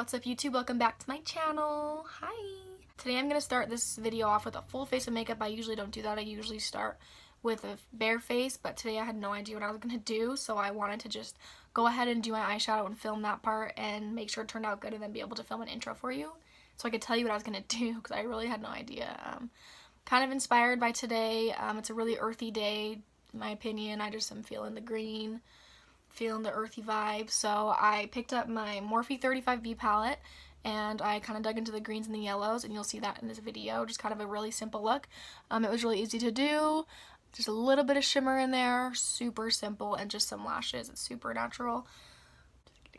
What's up YouTube? Welcome back to my channel. Hi! Today I'm going to start this video off with a full face of makeup. I usually don't do that. I usually start with a bare face, but today I had no idea what I was going to do, so I wanted to just go ahead and do my eyeshadow and film that part and make sure it turned out good and then be able to film an intro for you so I could tell you what I was going to do because I really had no idea. Kind of inspired by today. It's a really earthy day in my opinion. I just am feeling the green, feeling the earthy vibe, so I picked up my Morphe 35B palette and I kind of dug into the greens and the yellows, and you'll see that in this video. Just kind of a really simple look. It was really easy to do. Just a little bit of shimmer in there, super simple, and just some lashes. It's super natural.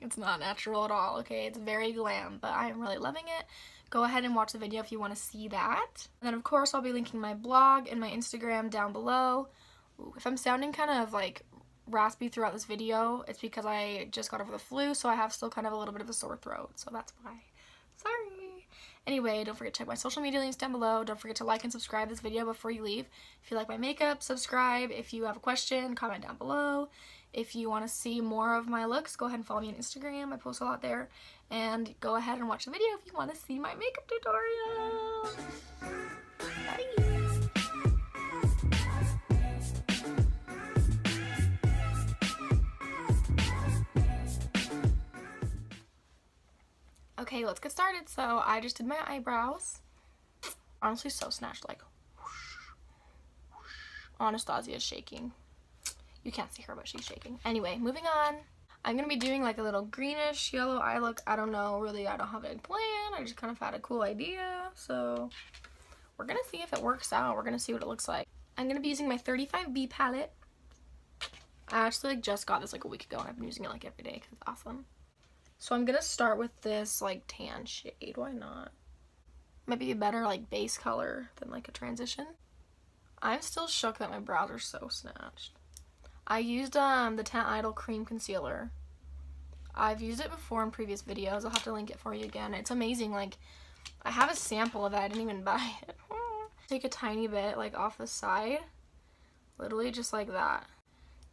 It's not natural at all, okay? It's very glam, but I am really loving it. Go ahead and watch the video if you want to see that. And then of course I'll be linking my blog and my Instagram down below. Ooh, if I'm sounding kind of like raspy throughout this video, it's because I just got over the flu, so I have still kind of a little bit of a sore throat, so that's why. Sorry. Anyway, don't forget to check my social media links down below. Don't forget to like and subscribe this video before you leave. If you like my makeup, subscribe. If you have a question, comment down below. If you want to see more of my looks, go ahead and follow me on Instagram. I post a lot there. And go ahead and watch the video if you want to see my makeup tutorial. Bye. Okay, let's get started. So I just did my eyebrows. Honestly, so snatched, like whoosh, whoosh. Anastasia is shaking. You can't see her, but she's shaking. Anyway, moving on. I'm gonna be doing like a little greenish yellow eye look. I don't know, really, I don't have a plan. I just kind of had a cool idea. So we're gonna see if it works out. We're gonna see what it looks like. I'm gonna be using my 35B palette. I actually just got this like a week ago and I've been using it like every day because it's awesome. So I'm gonna start with this like tan shade. Why not? Might be a better like base color than like a transition. I'm still shook that my brows are so snatched. I used the Teint Idol Cream Concealer. I've used it before in previous videos. I'll have to link it for you again. It's amazing. Like, I have a sample of it. I didn't even buy it. Take a tiny bit like off the side. Literally just like that.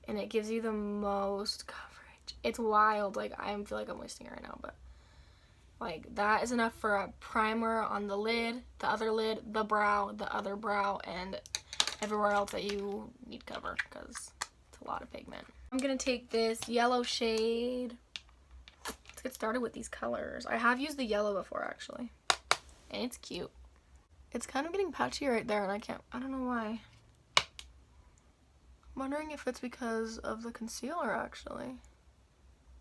And it gives you the most coverage. It's wild. Like, I feel like I'm wasting it right now, but like that is enough for a primer on the lid, the other lid, the brow, the other brow, and everywhere else that you need cover because a lot of pigment. I'm gonna take this yellow shade. Let's get started with these colors. I have used the yellow before actually, and it's cute. It's kind of getting patchy right there, and I don't know why. I'm wondering if it's because of the concealer actually.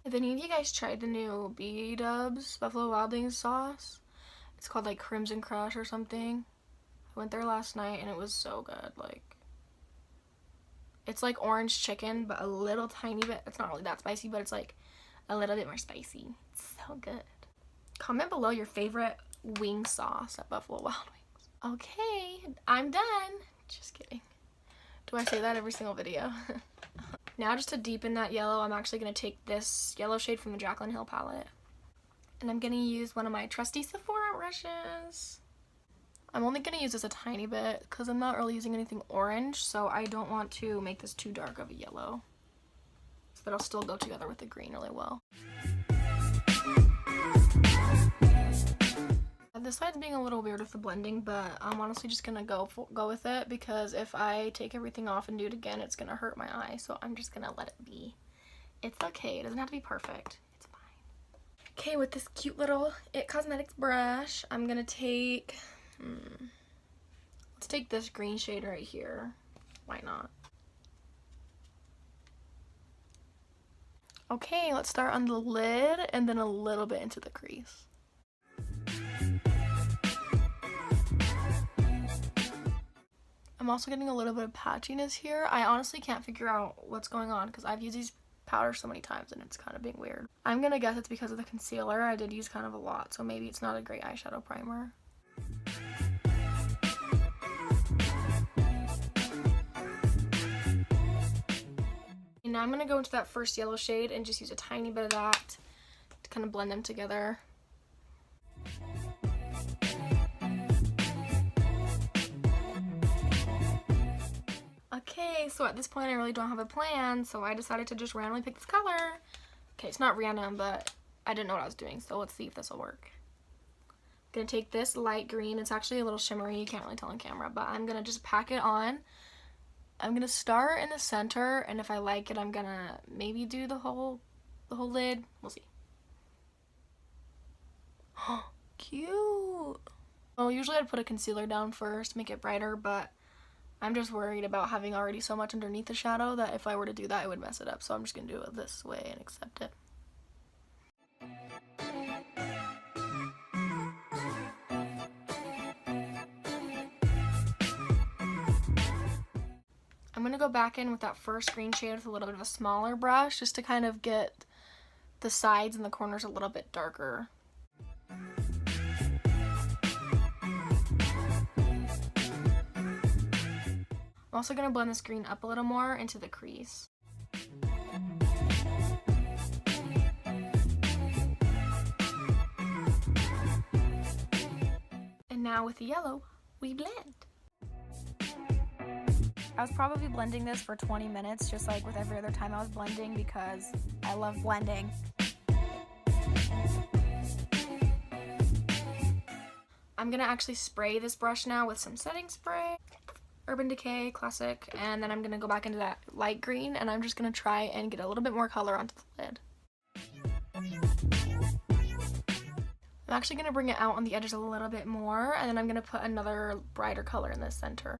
If any of you guys tried the new B-Dubs Buffalo Wild Wings sauce, it's called like Crimson Crush or something. I went there last night and it was so good. Like, it's like orange chicken, but a little tiny bit. It's not really that spicy, but it's like a little bit more spicy. It's so good. Comment below your favorite wing sauce at Buffalo Wild Wings. Okay, I'm done. Just kidding. Do I say that every single video? Now just to deepen that yellow, I'm actually going to take this yellow shade from the Jaclyn Hill palette. And I'm going to use one of my trusty Sephora brushes. I'm only going to use this a tiny bit because I'm not really using anything orange, so I don't want to make this too dark of a yellow. So that'll still go together with the green really well. This side's being a little weird with the blending, but I'm honestly just going to go with it because if I take everything off and do it again, it's going to hurt my eye, so I'm just going to let it be. It's okay. It doesn't have to be perfect. It's fine. Okay, with this cute little IT Cosmetics brush, I'm going to take... let's take this green shade right here. Why not? Okay, let's start on the lid and then a little bit into the crease. I'm also getting a little bit of patchiness here. I honestly can't figure out what's going on because I've used these powders so many times and it's kind of being weird. I'm gonna guess it's because of the concealer. I did use kind of a lot, so maybe it's not a great eyeshadow primer. And now I'm gonna go into that first yellow shade and just use a tiny bit of that to kind of blend them together. Okay, so at this point I really don't have a plan, so I decided to just randomly pick this color. Okay, it's not random, but I didn't know what I was doing, so let's see if this will work. I'm going to take this light green. It's actually a little shimmery. You can't really tell on camera, but I'm going to just pack it on. I'm going to start in the center, and if I like it, I'm going to maybe do the whole lid. We'll see. Cute. Well, usually I'd put a concealer down first, make it brighter, but I'm just worried about having already so much underneath the shadow that if I were to do that, it would mess it up. So I'm just going to do it this way and accept it. I'm going to go back in with that first green shade with a little bit of a smaller brush just to kind of get the sides and the corners a little bit darker. I'm also going to blend this green up a little more into the crease. And now with the yellow, we blend. I was probably blending this for 20 minutes, just like with every other time I was blending, because I love blending. I'm gonna actually spray this brush now with some setting spray, Urban Decay Classic, and then I'm gonna go back into that light green, and I'm just gonna try and get a little bit more color onto the lid. I'm actually gonna bring it out on the edges a little bit more, and then I'm gonna put another brighter color in the center.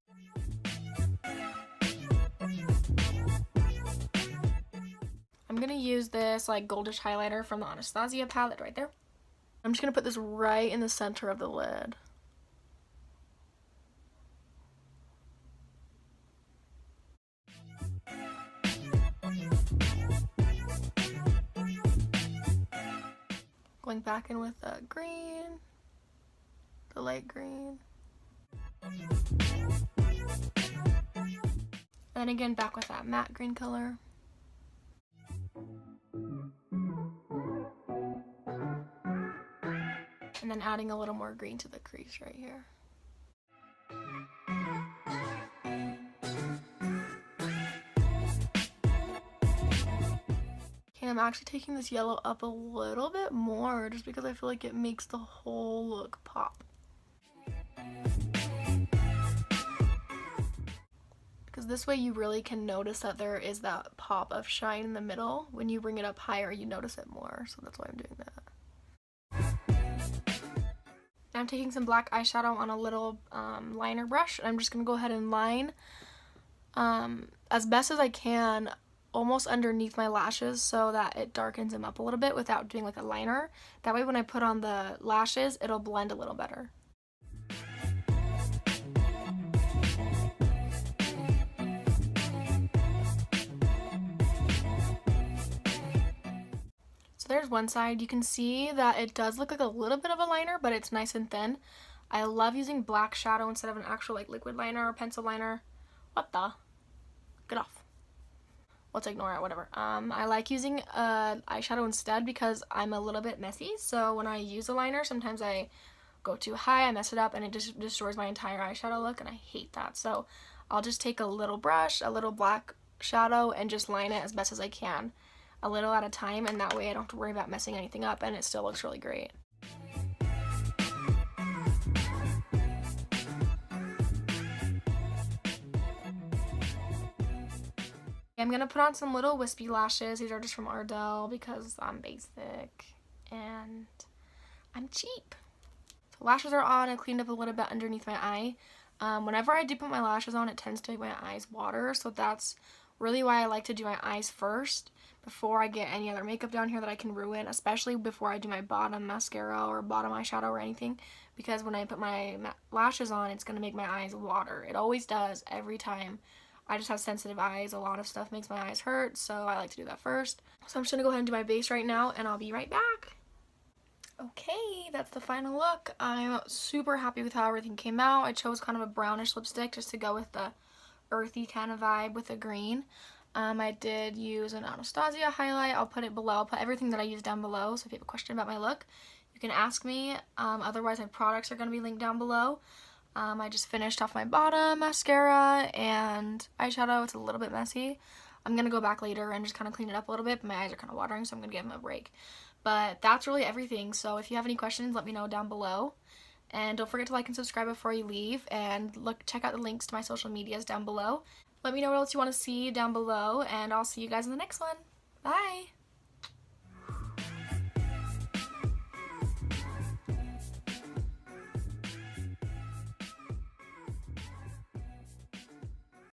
I'm going to use this like goldish highlighter from the Anastasia palette right there. I'm just going to put this right in the center of the lid. Going back in with the green, the light green. And then again back with that matte green color. And then adding a little more green to the crease right here. Okay, I'm actually taking this yellow up a little bit more just because I feel like it makes the whole look pop. Because this way you really can notice that there is that pop of shine in the middle. When you bring it up higher, you notice it more, so that's why I'm doing that. I'm taking some black eyeshadow on a little liner brush, and I'm just going to go ahead and line as best as I can almost underneath my lashes so that it darkens them up a little bit without doing like a liner. That way when I put on the lashes, it'll blend a little better. There's one side. You can see that it does look like a little bit of a liner, but it's nice and thin. I love using black shadow instead of an actual like liquid liner or pencil liner. What the? Get off. Let's ignore it, whatever. I like using eyeshadow instead because I'm a little bit messy. So when I use a liner, sometimes I go too high, I mess it up, and it just destroys my entire eyeshadow look, and I hate that. So I'll just take a little brush, a little black shadow, and just line it as best as I can. A little at a time, and that way I don't have to worry about messing anything up, and it still looks really great. I'm going to put on some little wispy lashes. These are just from Ardell because I'm basic and I'm cheap. So lashes are on. I cleaned up a little bit underneath my eye. Whenever I do put my lashes on, it tends to make my eyes water, so that's really why I like to do my eyes first before I get any other makeup down here that I can ruin, especially before I do my bottom mascara or bottom eyeshadow or anything, because when I put my lashes on, it's going to make my eyes water. It always does, every time. I just have sensitive eyes. A lot of stuff makes my eyes hurt, so I like to do that first. So I'm just going to go ahead and do my base right now, and I'll be right back. Okay, that's the final look. I'm super happy with how everything came out. I chose kind of a brownish lipstick just to go with the earthy kind of vibe with the green. I did use an Anastasia highlight. I'll put it below. I'll put everything that I use down below, so if you have a question about my look, you can ask me. Otherwise, my products are going to be linked down below. I just finished off my bottom mascara and eyeshadow. It's a little bit messy. I'm going to go back later and just kind of clean it up a little bit, but my eyes are kind of watering, so I'm going to give them a break. But that's really everything. So if you have any questions, let me know down below. And don't forget to like and subscribe before you leave. And check out the links to my social medias down below. Let me know what else you want to see down below. And I'll see you guys in the next one. Bye!